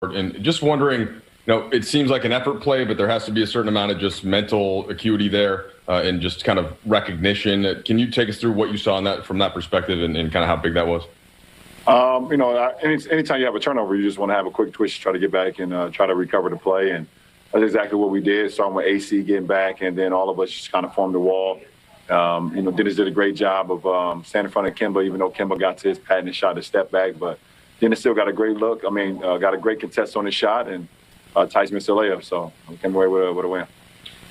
And just wondering, it seems like an effort play, but there has to be a certain amount of just mental acuity there and just kind of recognition. Can you take us through what you saw in that from that perspective and kind of how big that was? Anytime you have a turnover, you just want to have a quick twitch, try to get back and try to recover the play. And that's exactly what we did, starting with AC getting back, and then all of us just kind of formed the wall. Dennis did a great job of standing in front of Kemba, even though Kemba got to his patented shot to step back. But Dennis still got a great look. Got a great contest on his shot, and Tyson missed a layup. So I came away with a win.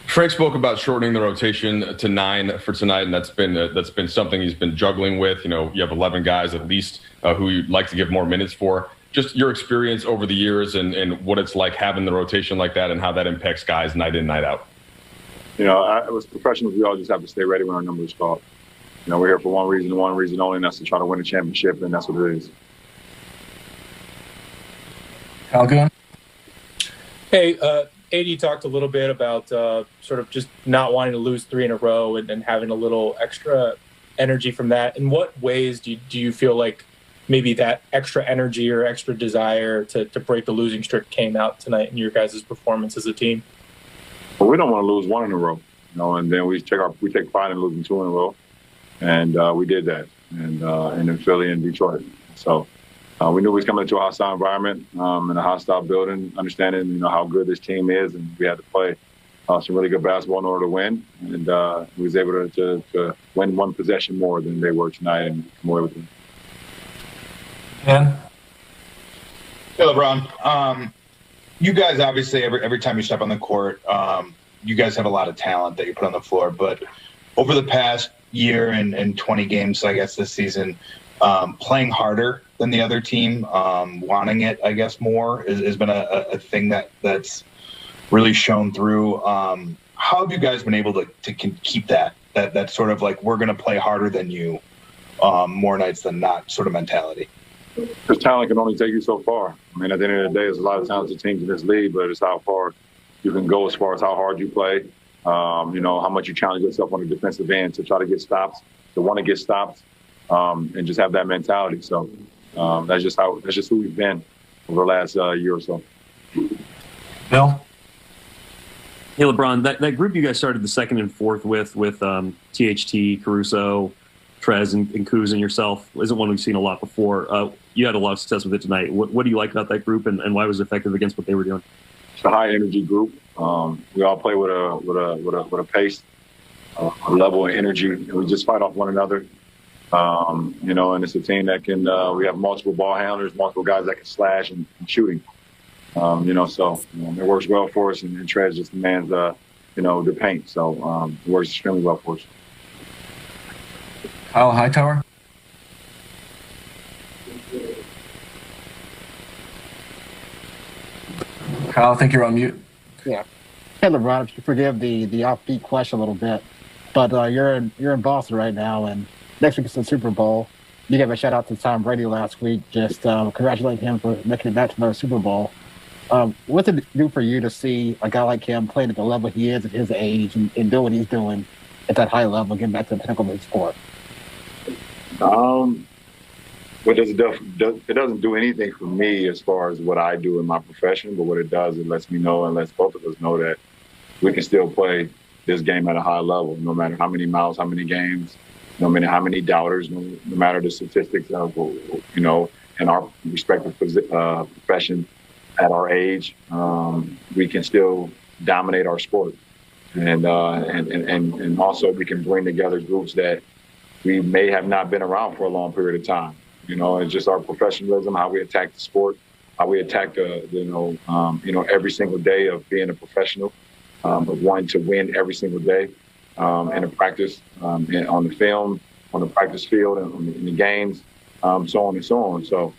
Frank spoke about shortening the rotation to 9 for tonight, and that's been something he's been juggling with. You have 11 guys at least who you'd like to give more minutes for. Just your experience over the years and what it's like having the rotation like that and how that impacts guys night in, night out. As professionals, we all just have to stay ready when our number is called. We're here for one reason only, and that's to try to win a championship, and that's what it is. Al Gunn? Hey, AD talked a little bit about sort of just not wanting to lose 3 in a row and having a little extra energy from that. In what ways do you feel like maybe that extra energy or extra desire to break the losing streak came out tonight in your guys' performance as a team? Well, we don't want to lose 1 in a row, and then we take pride in losing 2 in a row, and we did that, and in Philly and Detroit. So we knew we was coming into a hostile environment in a hostile building, understanding how good this team is, and we had to play some really good basketball in order to win, and we was able to win 1 possession more than they were tonight and come away with it. Ken? Hey, LeBron. You guys, obviously, every time you step on the court, you guys have a lot of talent that you put on the floor. But over the past year and 20 games, I guess, this season, playing harder than the other team, wanting it, I guess, more has been a thing that's really shown through. How have you guys been able to keep that sort of like, we're going to play harder than you more nights than not sort of mentality? Because talent can only take you so far. At the end of the day, there's a lot of talented teams in this league, but it's how far you can go as far as how hard you play, how much you challenge yourself on the defensive end to try to get stops, to want to get stops, and just have that mentality. So that's just who we've been over the last year or so. Bill? Hey, LeBron, that group you guys started the second and fourth with THT, Caruso, Trez, and Kuz and yourself isn't one we've seen a lot before. You had a lot of success with it tonight. What do you like about that group, and why was it effective against what they were doing? It's a high energy group. We all play with a pace, a level of energy, and we just fight off one another. And it's a team that can. We have multiple ball handlers, multiple guys that can slash and shooting. So it works well for us, and Trez just demands the paint. So it works extremely well for us. Kyle Hightower? Kyle, I think you're on mute. Yeah. Hey, LeBron, if you forgive the offbeat question a little bit, but you're in Boston right now, and next week is the Super Bowl. You gave a shout out to Tom Brady last week. Just congratulate him for making it back to another Super Bowl. What did it do for you to see a guy like him playing at the level he is at his age and do what he's doing at that high level, getting back to the pinnacle of his sport? It doesn't do anything for me as far as what I do in my profession, but what it does, it lets me know and lets both of us know that we can still play this game at a high level, no matter how many miles, how many games, no matter how many doubters, no matter the statistics of, in our respective profession at our age, we can still dominate our sport. And also we can bring together groups that we may have not been around for a long period of time. It's just our professionalism, how we attack the sport, how we attack every single day of being a professional, of wanting to win every single day, in a practice, on the film, on the practice field, and in the games, so on and so on. So,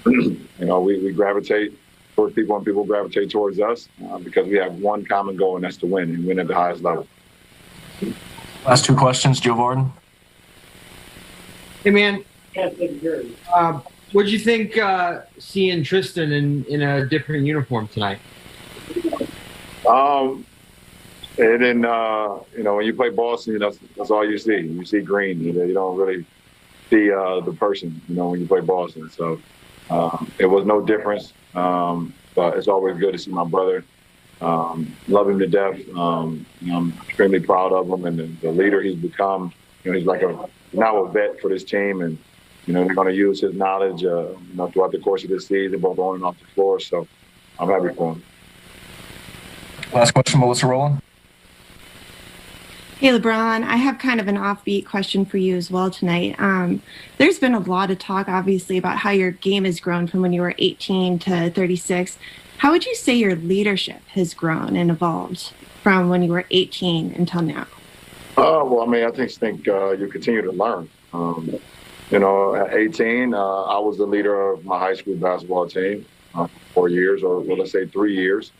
we gravitate towards people, and people gravitate towards us because we have one common goal, and that's to win and win at the highest level. Last 2 questions, Joe Varden. Hey, man. What did you think seeing Tristan in a different uniform tonight? And then, when you play Boston, that's all you see. You see green. You don't really see the person, when you play Boston. So It was no difference, but it's always good to see my brother. Love him to death. I'm extremely proud of him and the leader he's become. He's like now a vet for this team, and they're going to use his knowledge, throughout the course of this season, both on and off the floor. So I'm happy for him. Last question, Melissa Rowland. Hey, LeBron, I have kind of an offbeat question for you as well tonight. There's been a lot of talk, obviously, about how your game has grown from when you were 18 to 36. How would you say your leadership has grown and evolved from when you were 18 until now? Well, I think you continue to learn. At 18, I was the leader of my high school basketball team for 4 years, or let's say 3 years,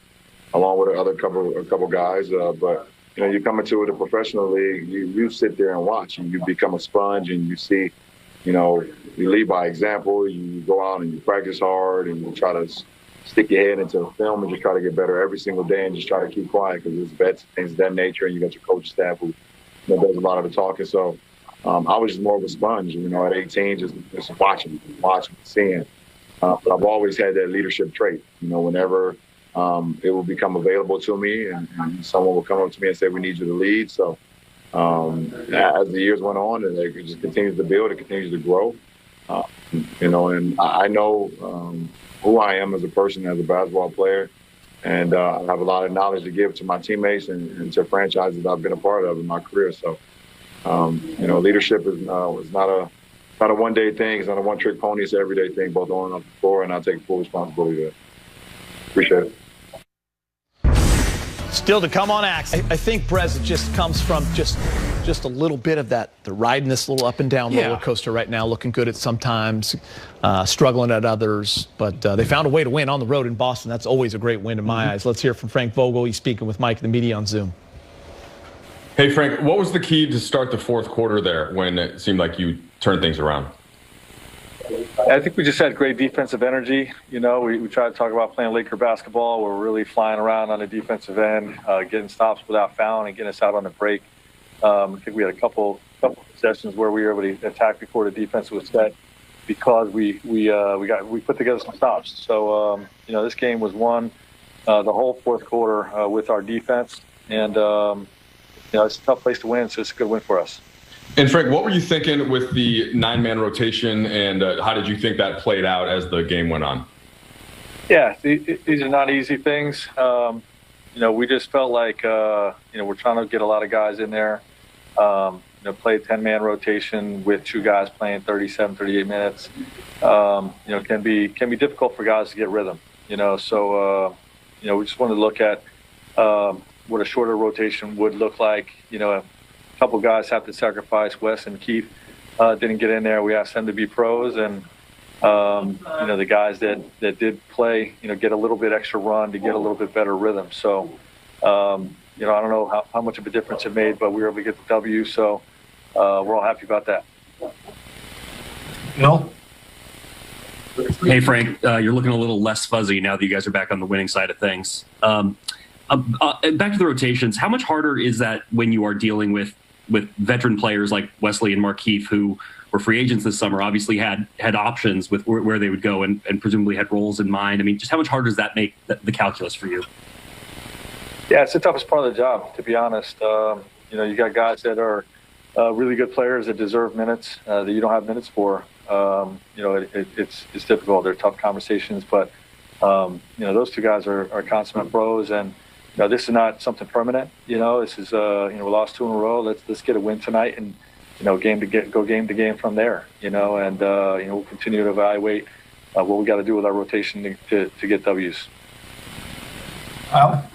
along with a couple guys. But you come into the professional league, you sit there and watch, and you become a sponge, and you see, you lead by example. You go out and you practice hard, and you try to stick your head into a film and just try to get better every single day, and just try to keep quiet because there's vets, things of that nature, and you got your coach staff who does a lot of the talking. So I was just more of a sponge, at 18, just watching, seeing. But I've always had that leadership trait. Whenever it will become available to me, and someone will come up to me and say, "We need you to lead." So as the years went on, and it just continues to build, it continues to grow. And I know who I am as a person, as a basketball player, and I have a lot of knowledge to give to my teammates and to franchises that I've been a part of in my career. So, leadership is not a one-day thing. It's not a one-trick pony. It's an everyday thing, both on and off the floor, and I take full responsibility of it. Appreciate it. Still to come on Axe. I think, Brez, it just comes from just a little bit of that, the riding this little up and down roller coaster right now, looking good at sometimes, struggling at others. But they found a way to win on the road in Boston. That's always a great win in my eyes. Let's hear from Frank Vogel. He's speaking with Mike, the media on Zoom. Hey, Frank, what was the key to start the fourth quarter there when it seemed like you turned things around? I think we just had great defensive energy. We try to talk about playing Laker basketball. We're really flying around on the defensive end, getting stops without fouling and getting us out on the break. I think we had a couple possessions where we were able to attack before the defense was set because we put together some stops. So this game was won the whole fourth quarter with our defense, and it's a tough place to win, so it's a good win for us. And Frank, what were you thinking with the 9-man rotation, and how did you think that played out as the game went on? Yeah, these are not easy things. We just felt like we're trying to get a lot of guys in there. Play a 10-man rotation with 2 guys playing 37, 38 minutes. Can be difficult for guys to get rhythm. So we just wanted to look at what a shorter rotation would look like. A couple guys have to sacrifice. Wes and Keith didn't get in there. We asked them to be pros, and the guys that did play, get a little bit extra run to get a little bit better rhythm. So, I don't know how much of a difference it made, but we were able to get the W. So we're all happy about that. Bill? Hey, Frank, you're looking a little less fuzzy now that you guys are back on the winning side of things. Back to the rotations, how much harder is that when you are dealing with veteran players like Wesley and Markieff, who were free agents this summer, obviously had options with where they would go and presumably had roles in mind? I mean, just how much harder does that make the calculus for you? Yeah, it's the toughest part of the job, to be honest. You got guys that are really good players that deserve minutes that you don't have minutes for. It's difficult. They're tough conversations, but those 2 guys are consummate pros, and this is not something permanent. This is we lost 2 in a row. Let's get a win tonight, and go game to game from there. And we'll continue to evaluate what we got to do with our rotation to get W's. Al?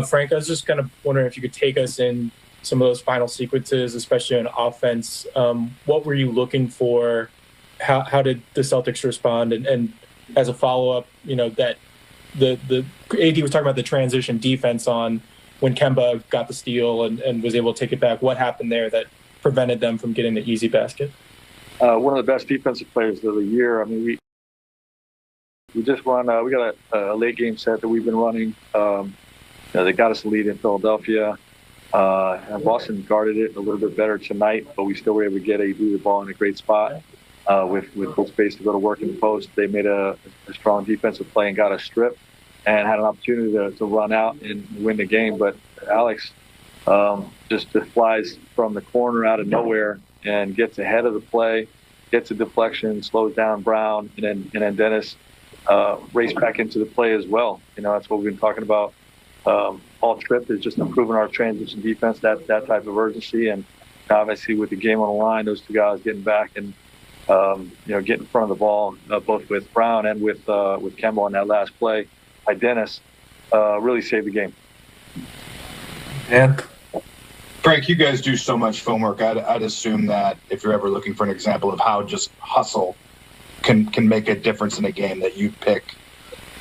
Frank, I was just kind of wondering if you could take us in some of those final sequences, especially on offense. What were you looking for? How did the Celtics respond? And as a follow-up, that the AD was talking about the transition defense on when Kemba got the steal and was able to take it back. What happened there that prevented them from getting the easy basket? One of the best defensive players of the year. I mean, we just run. We got a late game set that we've been running. They got us the lead in Philadelphia. And Boston guarded it a little bit better tonight, but we still were able to get AD the ball in a great spot. with full space to go to work in the post. They made a strong defensive play and got a strip and had an opportunity to run out and win the game. But Alex just flies from the corner out of nowhere and gets ahead of the play, gets a deflection, slows down Brown, and then Dennis race back into the play as well. That's what we've been talking about all trip, is just improving our transition defense, that type of urgency. And obviously with the game on the line, those two guys getting back and get in front of the ball, both with Brown and with Kemba on that last play by Dennis, really saved the game. Dan? Frank, you guys do so much film work. I'd assume that if you're ever looking for an example of how just hustle can make a difference in a game, that you pick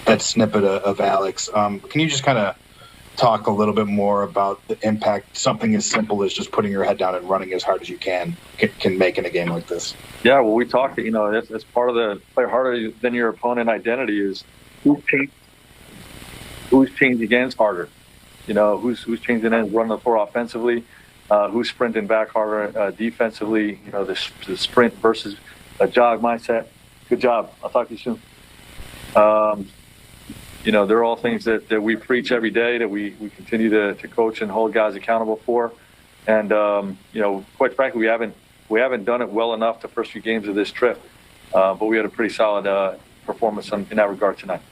that snippet of Alex. Can you just kind of talk a little bit more about the impact something as simple as just putting your head down and running as hard as you can make in a game like this? Yeah, well, we talked, that's part of the play harder than your opponent identity is who's changing ends harder. Who's changing ends, running the floor offensively, who's sprinting back harder defensively, the sprint versus a jog mindset. Good job. I'll talk to you soon. They're all things that we preach every day, that we continue to coach and hold guys accountable for. And, quite frankly, we haven't done it well enough the first few games of this trip. But we had a pretty solid performance in that regard tonight.